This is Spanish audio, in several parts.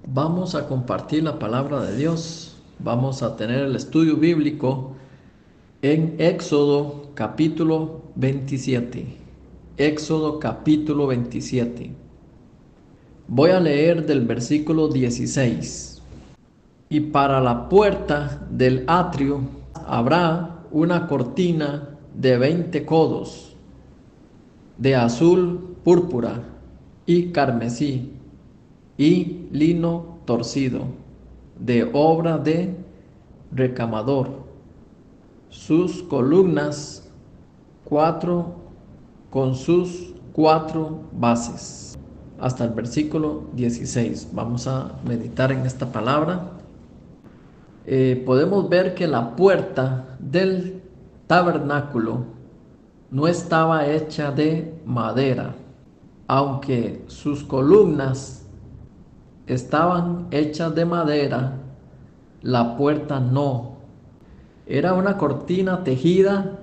Vamos a compartir la palabra de Dios. Vamos a tener el estudio bíblico en Éxodo capítulo 27. Éxodo capítulo 27. Voy a leer del versículo 16. Y para la puerta del atrio habrá una cortina de 20 codos, de azul, púrpura y carmesí, y lino torcido, de obra de recamador. Sus columnas, 4 con sus 4 bases. Hasta el versículo 16. Vamos a meditar en esta palabra. Podemos ver que la puerta del tabernáculo no estaba hecha de madera, aunque sus columnas estaban hechas de madera. La puerta no. Era una cortina tejida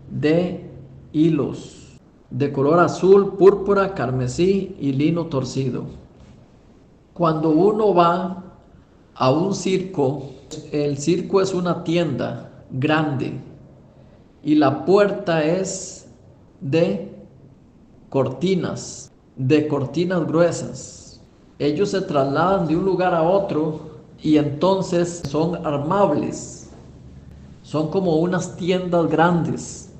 de hilos de color azul, púrpura, carmesí y lino torcido. Cuando uno va a un circo, el circo es una tienda grande y la puerta es de cortinas gruesas. Ellos se trasladan de un lugar a otro y entonces son armables. Son como unas tiendas grandes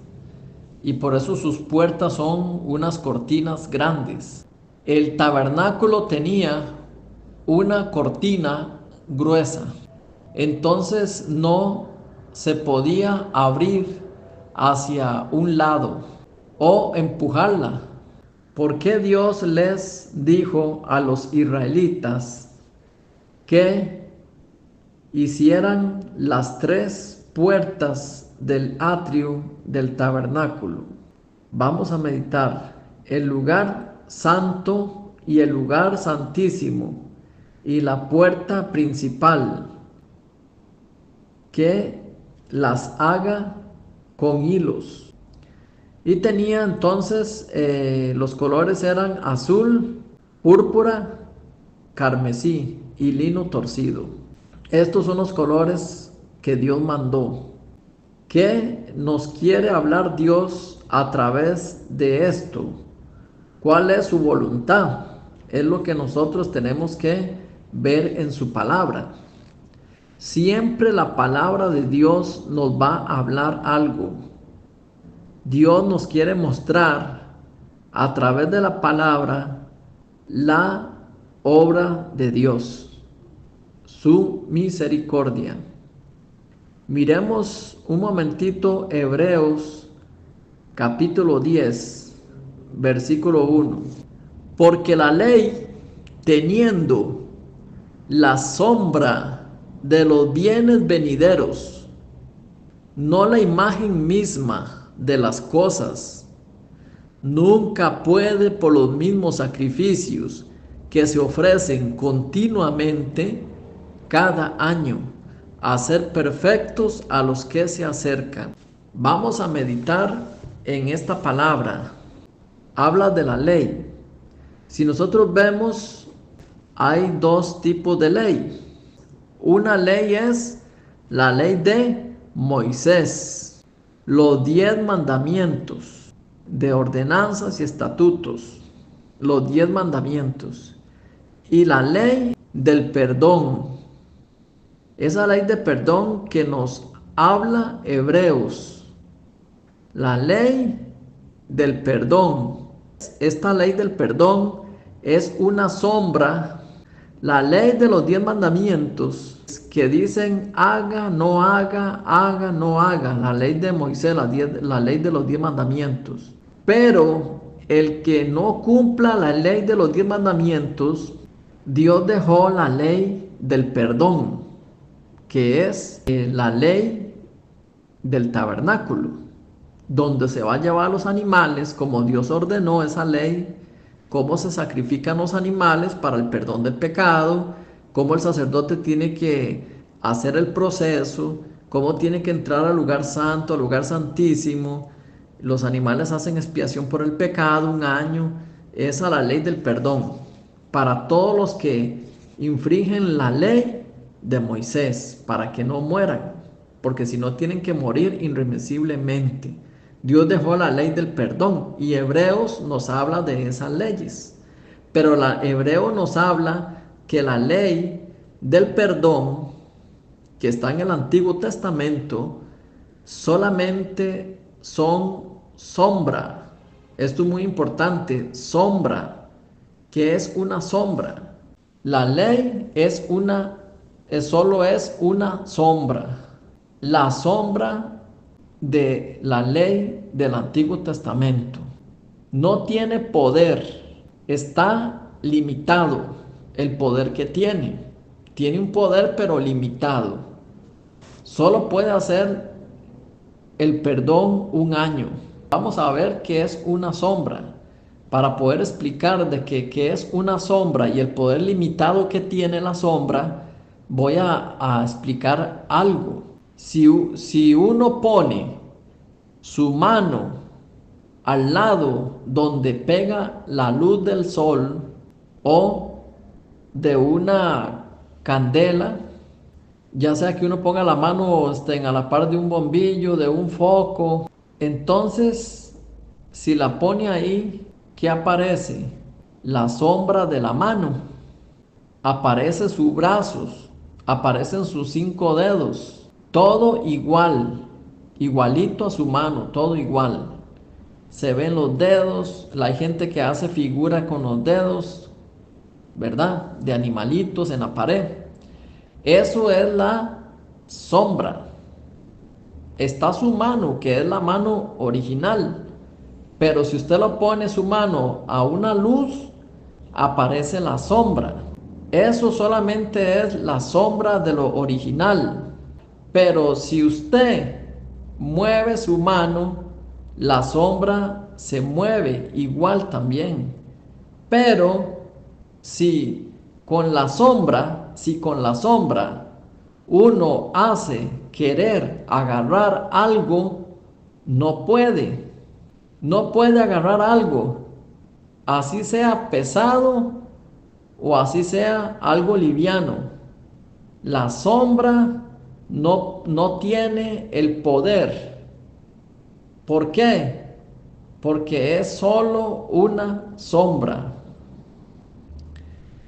y por eso sus puertas son unas cortinas grandes. El tabernáculo tenía una cortina gruesa, entonces no se podía abrir hacia un lado o empujarla. ¿Por qué Dios les dijo a los israelitas que hicieran las 3 puertas del atrio del tabernáculo? Vamos a meditar el lugar santo y el lugar santísimo y la puerta principal, que las haga con hilos. Y tenía entonces, los colores eran azul, púrpura, carmesí y lino torcido. Estos son los colores que Dios mandó. ¿Qué nos quiere hablar Dios a través de esto? ¿Cuál es su voluntad? Es lo que nosotros tenemos que ver en su palabra. Siempre la palabra de Dios nos va a hablar algo. Dios nos quiere mostrar a través de la palabra la obra de Dios, su misericordia. Miremos un momentito Hebreos capítulo 10, versículo 1. Porque la ley, teniendo la sombra de los bienes venideros, no la imagen misma de las cosas, nunca puede por los mismos sacrificios que se ofrecen continuamente cada año hacer perfectos a los que se acercan. Vamos a meditar en esta palabra. Habla de la ley. Si nosotros vemos, hay 2 tipos de ley. Una ley es la ley de Moisés, los 10 mandamientos de ordenanzas y estatutos, los 10 mandamientos. Y la ley del perdón, esa ley de perdón que nos habla Hebreos, la ley del perdón. Esta ley del perdón es una sombra. La ley de los 10 mandamientos que dicen haga, no haga, haga, no haga. La ley de Moisés, la ley de los 10 mandamientos. Pero el que no cumpla la ley de los 10 mandamientos, Dios dejó la ley del perdón, que es la ley del tabernáculo, donde se va a llevar los animales como Dios ordenó esa ley, cómo se sacrifican los animales para el perdón del pecado, cómo el sacerdote tiene que hacer el proceso, cómo tiene que entrar al lugar santo, al lugar santísimo. Los animales hacen expiación por el pecado 1 año. Esa es la ley del perdón para todos los que infringen la ley de Moisés para que no mueran, porque si no tienen que morir irremisiblemente. Dios dejó la ley del perdón y Hebreos nos habla de esas leyes. Pero Hebreo nos habla que la ley del perdón que está en el Antiguo Testamento solamente son sombra. Esto es muy importante, sombra. ¿Qué es una sombra? La ley solo es una sombra. La sombra de la ley del Antiguo Testamento. No tiene poder, está limitado el poder que tiene. Tiene un poder pero limitado. Solo puede hacer el perdón un año. Vamos a ver qué es una sombra. Para poder explicar de qué es una sombra y el poder limitado que tiene la sombra, voy a explicar algo. Si uno pone su mano al lado donde pega la luz del sol o de una candela, ya sea que uno ponga la mano a la par de un bombillo, de un foco, entonces si la pone ahí, ¿qué aparece? La sombra de la mano, aparece sus brazos, aparecen sus 5 dedos, todo igual, igualito a su mano, todo igual. Se ven los dedos, hay gente que hace figura con los dedos, ¿verdad? De animalitos en la pared. Eso es la sombra. Está su mano, que es la mano original. Pero si usted lo pone su mano a una luz, aparece la sombra. Eso solamente es la sombra de lo original. Pero si usted mueve su mano, la sombra se mueve igual también. Pero si con la sombra uno hace querer agarrar algo, no puede. No puede agarrar algo, así sea pesado o así sea algo liviano. La sombra no tiene el poder. ¿Por qué? Porque es solo una sombra.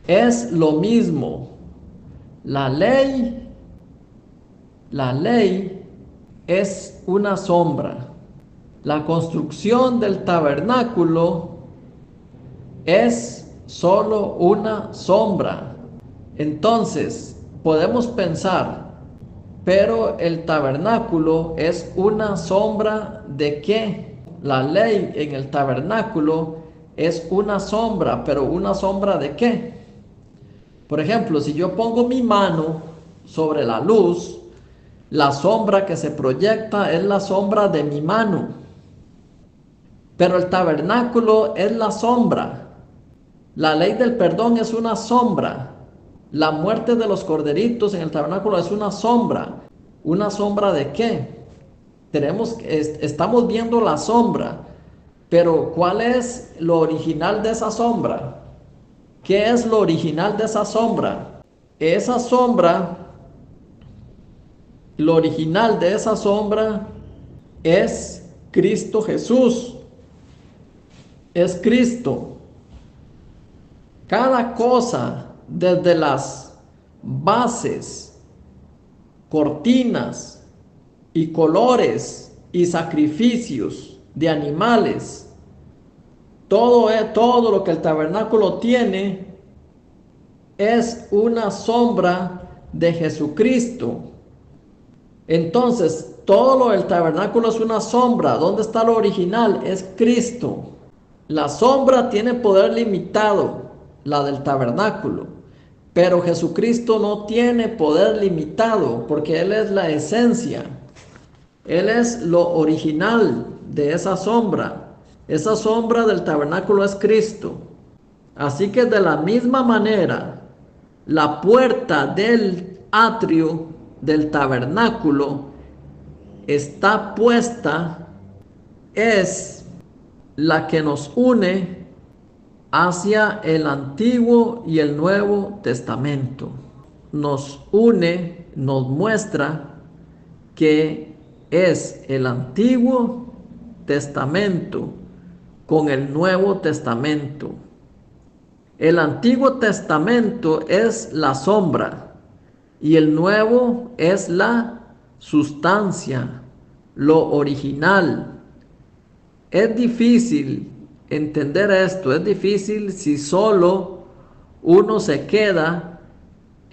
Es lo mismo. La ley es una sombra. La construcción del tabernáculo es solo una sombra. Entonces, podemos pensar, pero el tabernáculo es una sombra ¿de qué? La ley en el tabernáculo es una sombra, pero ¿una sombra de qué? Por ejemplo, si yo pongo mi mano sobre la luz, la sombra que se proyecta es la sombra de mi mano. Pero el tabernáculo es la sombra. La ley del perdón es una sombra. La muerte de los corderitos en el tabernáculo es una sombra. ¿Una sombra de qué? Estamos viendo la sombra. Pero ¿cuál es lo original de esa sombra? ¿Qué es lo original de esa sombra? Esa sombra, lo original de esa sombra es Cristo Jesús. Es Cristo. Cada cosa, desde las bases, cortinas y colores y sacrificios de animales, todo lo que el tabernáculo tiene es una sombra de Jesucristo. Entonces, todo lo del tabernáculo es una sombra. ¿Dónde está lo original? Es Cristo. La sombra tiene poder limitado, la del tabernáculo, pero Jesucristo no tiene poder limitado porque Él es la esencia. Él es lo original de esa sombra. Esa sombra del tabernáculo es Cristo. Así que de la misma manera, la puerta del atrio del tabernáculo está puesta, es la que nos une hacia el Antiguo y el Nuevo Testamento. Nos une, nos muestra que es el Antiguo Testamento con el Nuevo Testamento. El Antiguo Testamento es la sombra y el Nuevo es la sustancia, lo original. Es difícil entender esto, es difícil si solo uno se queda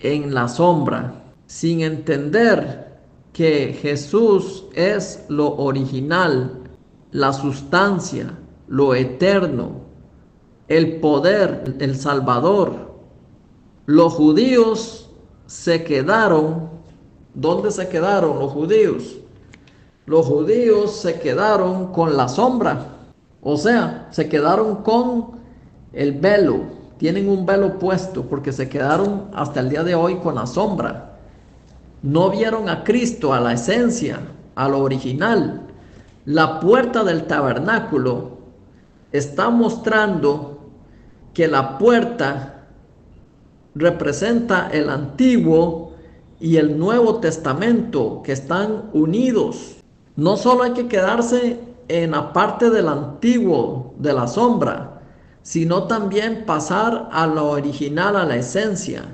en la sombra, sin entender que Jesús es lo original, la sustancia, lo eterno, el poder, el Salvador. Los judíos se quedaron. ¿Dónde se quedaron los judíos? Los judíos se quedaron con la sombra. O sea, se quedaron con el velo. Tienen un velo puesto porque se quedaron hasta el día de hoy con la sombra. No vieron a Cristo, a la esencia, a lo original. La puerta del tabernáculo está mostrando que la puerta representa el Antiguo y el Nuevo Testamento, que están unidos. No solo hay que quedarse en la parte del Antiguo, de la sombra, sino también pasar a lo original, a la esencia,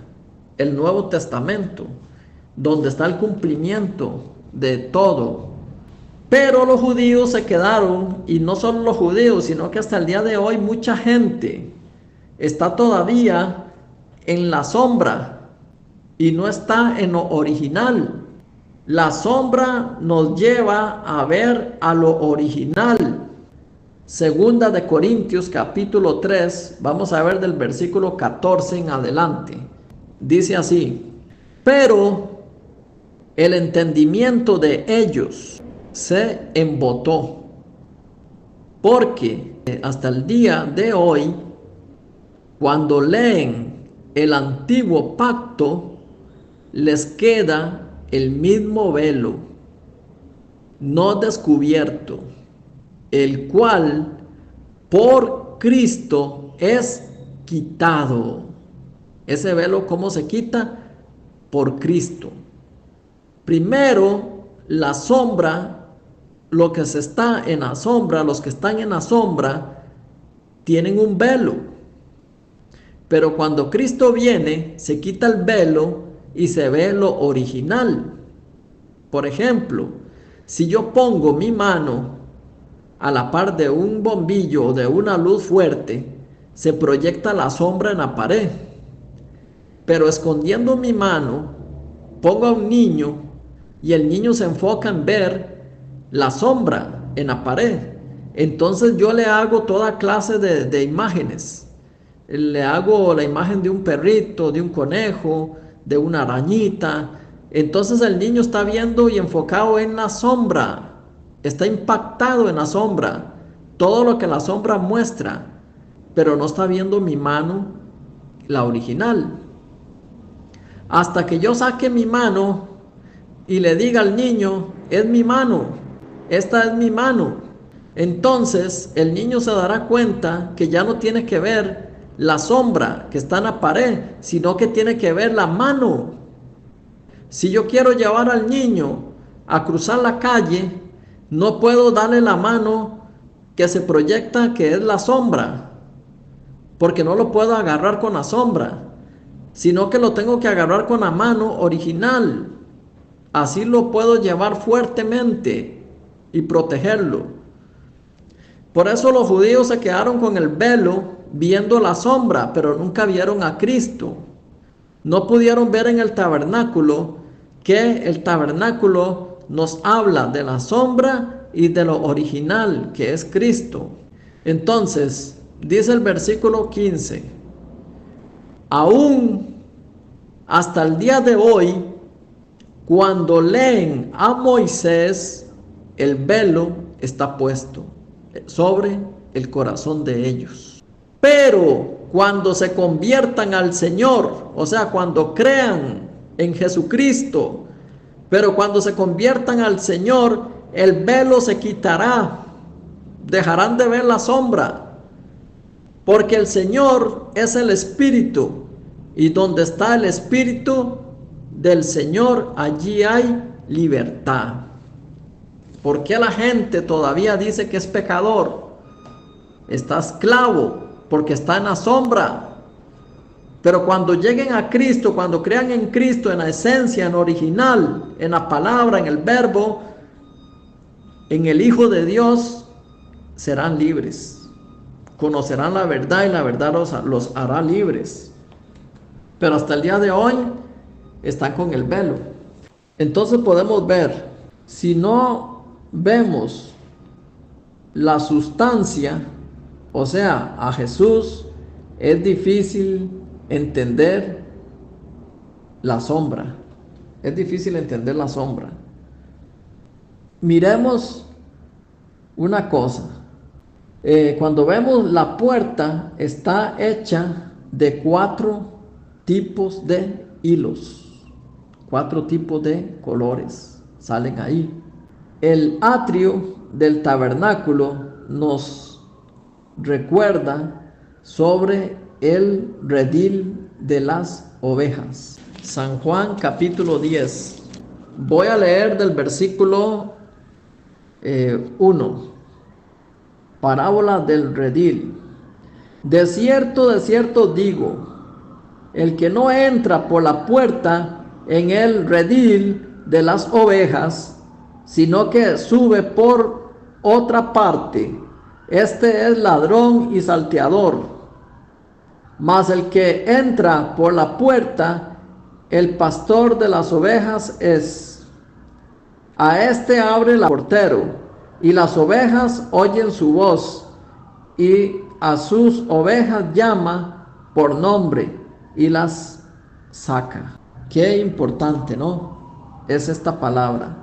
el Nuevo Testamento, donde está el cumplimiento de todo. Pero los judíos se quedaron, y no solo los judíos, sino que hasta el día de hoy mucha gente está todavía en la sombra y no está en lo original. La sombra nos lleva a ver a lo original. Segunda de Corintios capítulo 3, vamos a ver del versículo 14 en adelante. Dice así: pero el entendimiento de ellos se embotó, porque hasta el día de hoy, cuando leen el antiguo pacto, les queda el mismo velo, no descubierto, el cual por Cristo es quitado. Ese velo, ¿cómo se quita? Por Cristo. Primero, la sombra, lo que se está en la sombra, los que están en la sombra, tienen un velo. Pero cuando Cristo viene, se quita el velo y se ve lo original. Por ejemplo, si yo pongo mi mano a la par de un bombillo o de una luz fuerte, se proyecta la sombra en la pared. Pero escondiendo mi mano, pongo a un niño y el niño se enfoca en ver la sombra en la pared. Entonces yo le hago toda clase de imágenes. Le hago la imagen de un perrito, de un conejo, de una arañita. Entonces el niño está viendo y enfocado en la sombra. Está impactado en la sombra. Todo lo que la sombra muestra. Pero no está viendo mi mano, la original. Hasta que yo saque mi mano y le diga al niño: es mi mano, esta es mi mano. Entonces el niño se dará cuenta que ya no tiene que ver la sombra que está en la pared, sino que tiene que ver la mano. Si yo quiero llevar al niño a cruzar la calle, no puedo darle la mano que se proyecta que es la sombra, porque no lo puedo agarrar con la sombra, sino que lo tengo que agarrar con la mano original. Así lo puedo llevar fuertemente y protegerlo. Por eso los judíos se quedaron con el velo, viendo la sombra, pero nunca vieron a Cristo. No pudieron ver en el tabernáculo que el tabernáculo nos habla de la sombra y de lo original, que es Cristo. Entonces, dice el versículo 15: aún hasta el día de hoy, cuando leen a Moisés, el velo está puesto sobre el corazón de ellos. Pero cuando se conviertan al Señor, o sea, cuando crean en Jesucristo, pero cuando se conviertan al Señor, el velo se quitará. Dejarán de ver la sombra. Porque el Señor es el Espíritu, y donde está el Espíritu del Señor, allí hay libertad. ¿Por qué la gente todavía dice que es pecador? Está esclavo, porque está en la sombra. Pero cuando lleguen a Cristo, cuando crean en Cristo, en la esencia, en lo original, en la palabra, en el verbo, en el Hijo de Dios, serán libres. Conocerán la verdad y la verdad los hará libres. Pero hasta el día de hoy están con el velo. Entonces podemos ver, si no vemos la sustancia, o sea, a Jesús, es difícil entender la sombra. Es difícil entender la sombra. Miremos una cosa. Cuando vemos la puerta, está hecha de 4 tipos de hilos. 4 tipos de colores salen ahí. El atrio del tabernáculo nos recuerda sobre el redil de las ovejas. San Juan capítulo 10. Voy a leer del versículo 1. Parábola del redil. De cierto digo, el que no entra por la puerta en el redil de las ovejas, sino que sube por otra parte, este es ladrón y salteador. Mas el que entra por la puerta, el pastor de las ovejas es. A este abre el portero, y las ovejas oyen su voz, y a sus ovejas llama por nombre, y las saca. Qué importante, ¿no? Es esta palabra.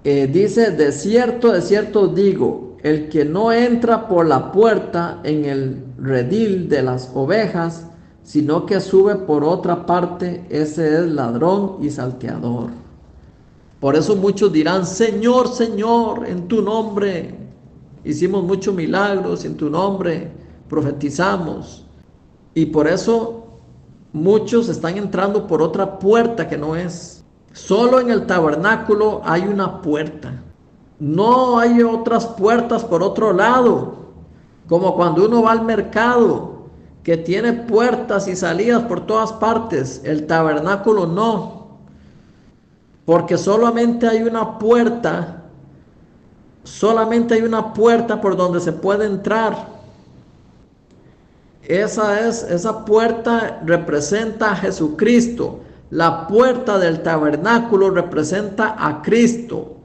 Dice, de cierto digo, el que no entra por la puerta en el redil de las ovejas, sino que sube por otra parte, ese es ladrón y salteador. Por eso muchos dirán, Señor, Señor, en tu nombre hicimos muchos milagros, en tu nombre profetizamos. Y por eso muchos están entrando por otra puerta que no es. Solo en el tabernáculo hay una puerta. No hay otras puertas por otro lado. Como cuando uno va al mercado, que tiene puertas y salidas por todas partes. El tabernáculo no. Porque solamente hay una puerta. Solamente hay una puerta por donde se puede entrar. Esa puerta representa a Jesucristo. La puerta del tabernáculo representa a Cristo.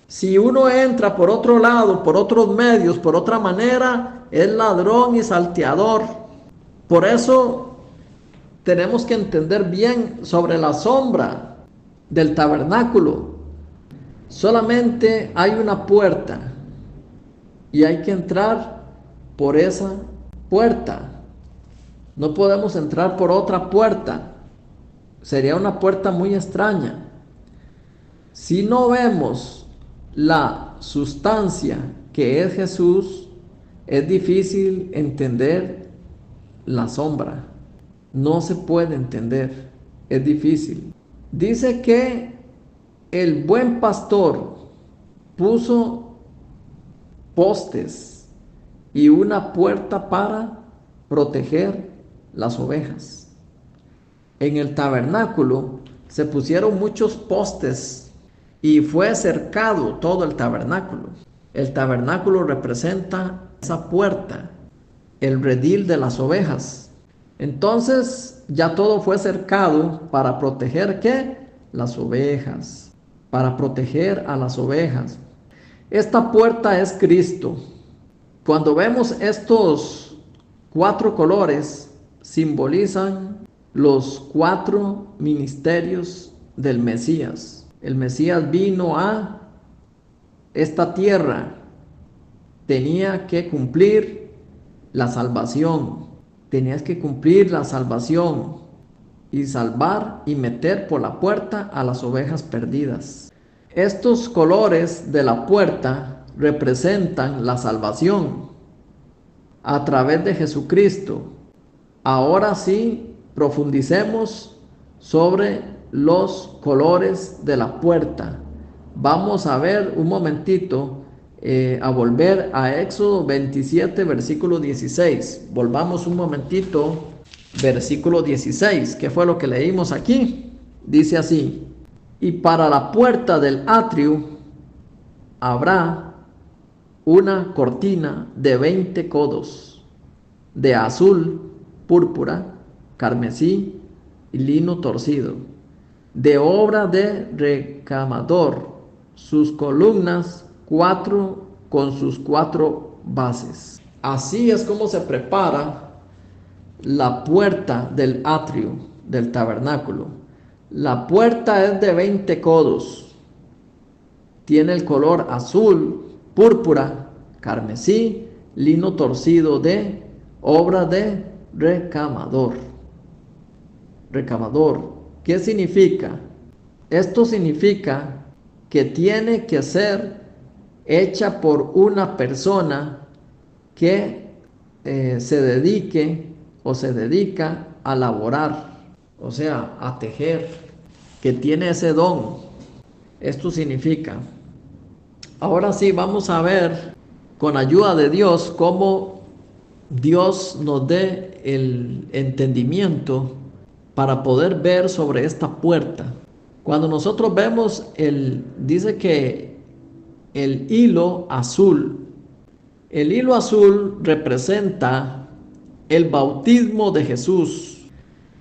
Si uno entra por otro lado, por otros medios, por otra manera, es ladrón y salteador. Por eso tenemos que entender bien sobre la sombra del tabernáculo. Solamente hay una puerta y hay que entrar por esa puerta. No podemos entrar por otra puerta. Sería una puerta muy extraña. Si no vemos la sustancia que es Jesús, es difícil entender la sombra. No se puede entender. Es difícil. Dice que el buen pastor puso postes y una puerta para proteger las ovejas. En el tabernáculo se pusieron muchos postes y fue cercado todo el tabernáculo. El tabernáculo representa esa puerta, el redil de las ovejas. Entonces ya todo fue cercado para proteger ¿qué? Las ovejas, para proteger a las ovejas. Esta puerta es Cristo. Cuando vemos estos 4 colores, simbolizan los 4 ministerios del Mesías. El Mesías vino a esta tierra, tenía que cumplir la salvación, tenías que cumplir la salvación y salvar y meter por la puerta a las ovejas perdidas. Estos colores de la puerta representan la salvación. a través de Jesucristo. Ahora sí, profundicemos sobre los colores de la puerta. Vamos a ver un momentito, a volver a Éxodo 27, versículo 16. Volvamos un momentito, versículo 16. ¿Qué fue lo que leímos aquí? Dice así: y para la puerta del atrio habrá una cortina de 20 codos, de azul, púrpura, carmesí y lino torcido, de obra de recamador, sus columnas 4 con sus 4 bases. Así es como se prepara la puerta del atrio del tabernáculo. La puerta es de 20 codos, tiene el color azul, púrpura, carmesí, lino torcido, de obra de recamador. Recamador, ¿qué significa? Esto significa que tiene que ser hecha por una persona que se dedique o se dedica a laborar, o sea, a tejer, que tiene ese don. Esto significa. Ahora sí, vamos a ver con ayuda de Dios cómo Dios nos dé el entendimiento para poder ver sobre esta puerta. Cuando nosotros vemos, dice que el hilo azul representa el bautismo de Jesús.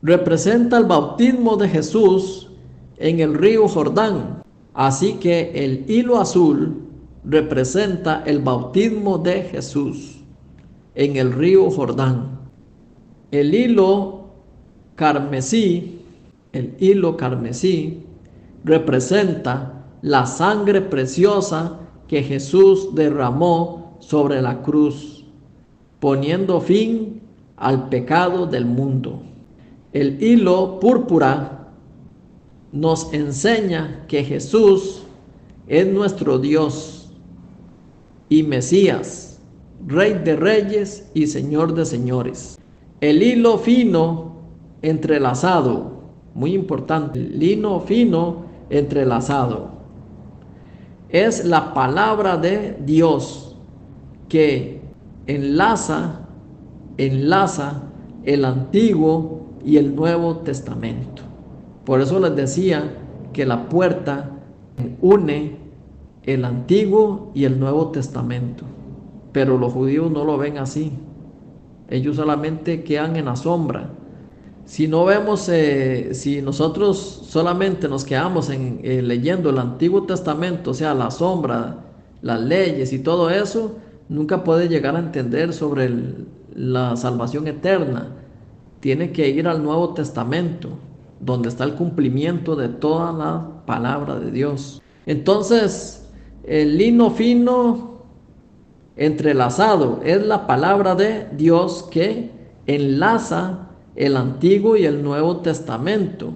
Representa el bautismo de Jesús en el río Jordán. Así que el hilo azul representa el bautismo de Jesús en el río Jordán. El hilo carmesí representa la sangre preciosa que Jesús derramó sobre la cruz, poniendo fin al pecado del mundo. El hilo púrpura nos enseña que Jesús es nuestro Dios y Mesías, Rey de reyes y Señor de señores. El hilo fino entrelazado, muy importante, el hilo fino entrelazado, es la palabra de Dios que enlaza el Antiguo y el Nuevo Testamento. Por eso les decía que la puerta une el Antiguo y el Nuevo Testamento. Pero los judíos no lo ven así. Ellos solamente quedan en la sombra. Si no vemos, si nosotros solamente nos quedamos leyendo el Antiguo Testamento, o sea, la sombra, las leyes y todo eso, nunca puede llegar a entender sobre la salvación eterna. Tiene que ir al Nuevo Testamento, donde está el cumplimiento de toda la palabra de Dios. Entonces, el lino fino entrelazado es la palabra de Dios que enlaza el Antiguo y el Nuevo Testamento,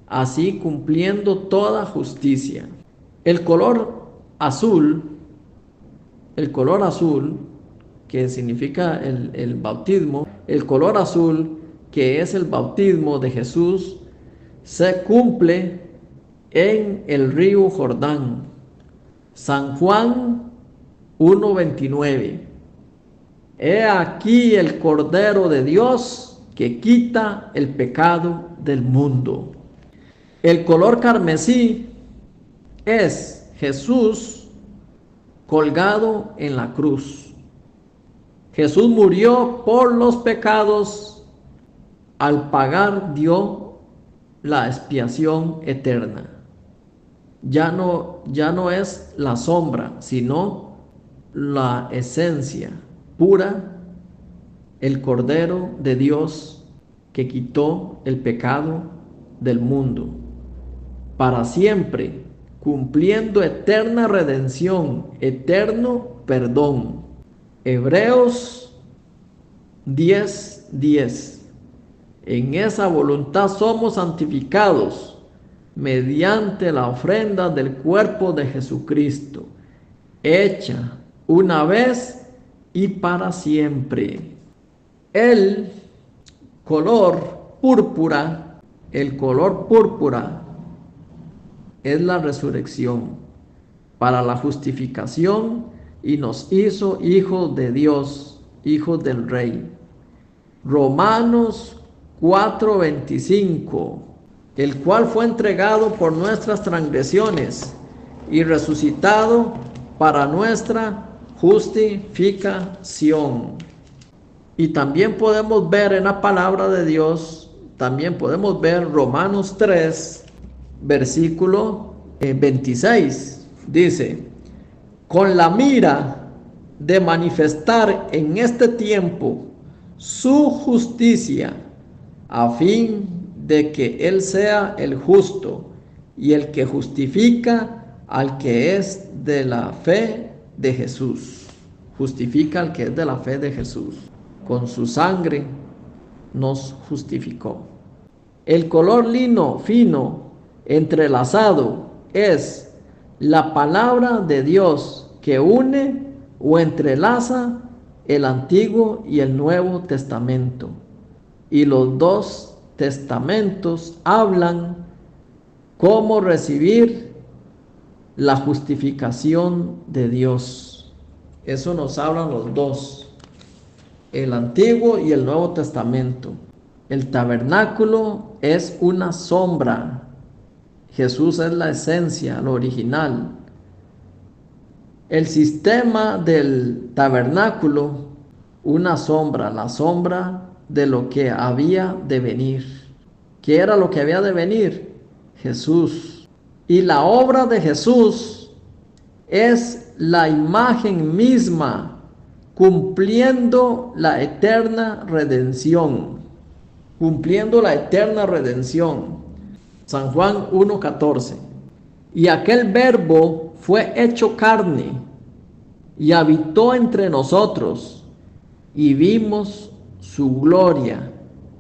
así cumpliendo toda justicia. El color azul, que significa el bautismo, el color azul, que es el bautismo de Jesús, se cumple en el río Jordán. San Juan 1:29. He aquí el Cordero de Dios que quita el pecado del mundo. El color carmesí es Jesús colgado en la cruz. Jesús murió por los pecados, al pagar dio la expiación eterna. Ya no es la sombra, sino la esencia pura, el Cordero de Dios que quitó el pecado del mundo para siempre, cumpliendo eterna redención, eterno perdón. Hebreos 10:10. En esa voluntad somos santificados mediante la ofrenda del cuerpo de Jesucristo, hecha una vez y para siempre. El color púrpura, el color púrpura es la resurrección para la justificación y nos hizo hijos de Dios, hijos del Rey. Romanos 4:25, el cual fue entregado por nuestras transgresiones y resucitado para nuestra justificación. Y también podemos ver en la palabra de Dios, también podemos ver Romanos 3, versículo 26. Dice, con la mira de manifestar en este tiempo su justicia, a fin de que Él sea el justo y el que justifica al que es de la fe de Jesús. Justifica al que es de la fe de Jesús. Con su sangre nos justificó. El color lino fino entrelazado es la palabra de Dios que une o entrelaza el Antiguo y el Nuevo Testamento. Y los dos testamentos hablan cómo recibir la justificación de Dios. Eso nos hablan los dos, el Antiguo y el Nuevo Testamento. El tabernáculo es una sombra. Jesús es la esencia, lo original. El sistema del tabernáculo, una sombra, la sombra de lo que había de venir. ¿Qué era lo que había de venir? Jesús. Y la obra de Jesús es la imagen misma cumpliendo la eterna redención. Cumpliendo la eterna redención. San Juan 1:14. Y aquel verbo fue hecho carne y habitó entre nosotros y vimos su gloria,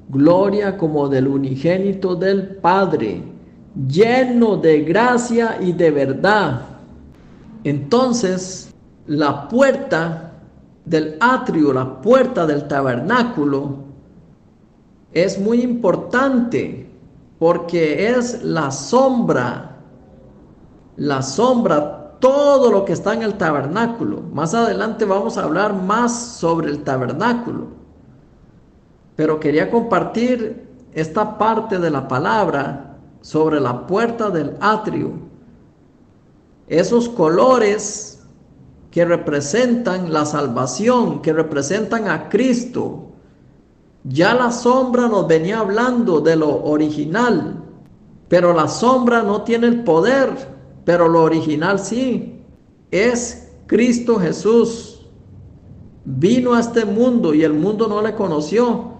gloria como del unigénito del Padre, lleno de gracia y de verdad. Entonces, la puerta del atrio, la puerta del tabernáculo, es muy importante porque es la sombra, todo lo que está en el tabernáculo. Más adelante vamos a hablar más sobre el tabernáculo, pero quería compartir esta parte de la palabra sobre la puerta del atrio. Esos colores que representan la salvación, que representan a Cristo. Ya la sombra nos venía hablando de lo original, pero la sombra no tiene el poder, pero lo original sí. Es Cristo Jesús. Vino a este mundo y el mundo no le conoció.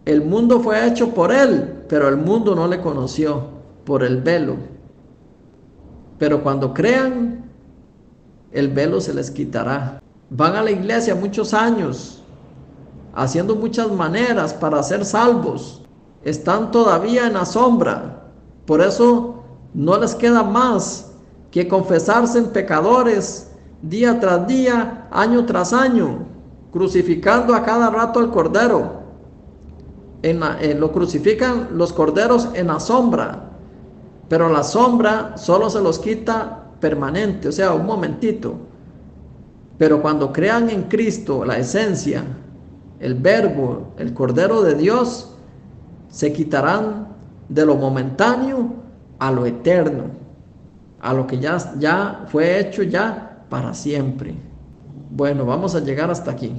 El mundo fue hecho por Él, pero el mundo no le conoció por el velo. Pero cuando crean, el velo se les quitará. Van a la iglesia muchos años, haciendo muchas maneras para ser salvos. Están todavía en la sombra. Por eso no les queda más que confesarse en pecadores día tras día, año tras año, crucificando a cada rato al Cordero. Lo crucifican los corderos en la sombra, pero la sombra solo se los quita permanente, o sea, un momentito. Pero cuando crean en Cristo, la esencia, el verbo, el Cordero de Dios, se quitarán de lo momentáneo a lo eterno, a lo que ya fue hecho ya para siempre. Bueno, vamos a llegar hasta aquí.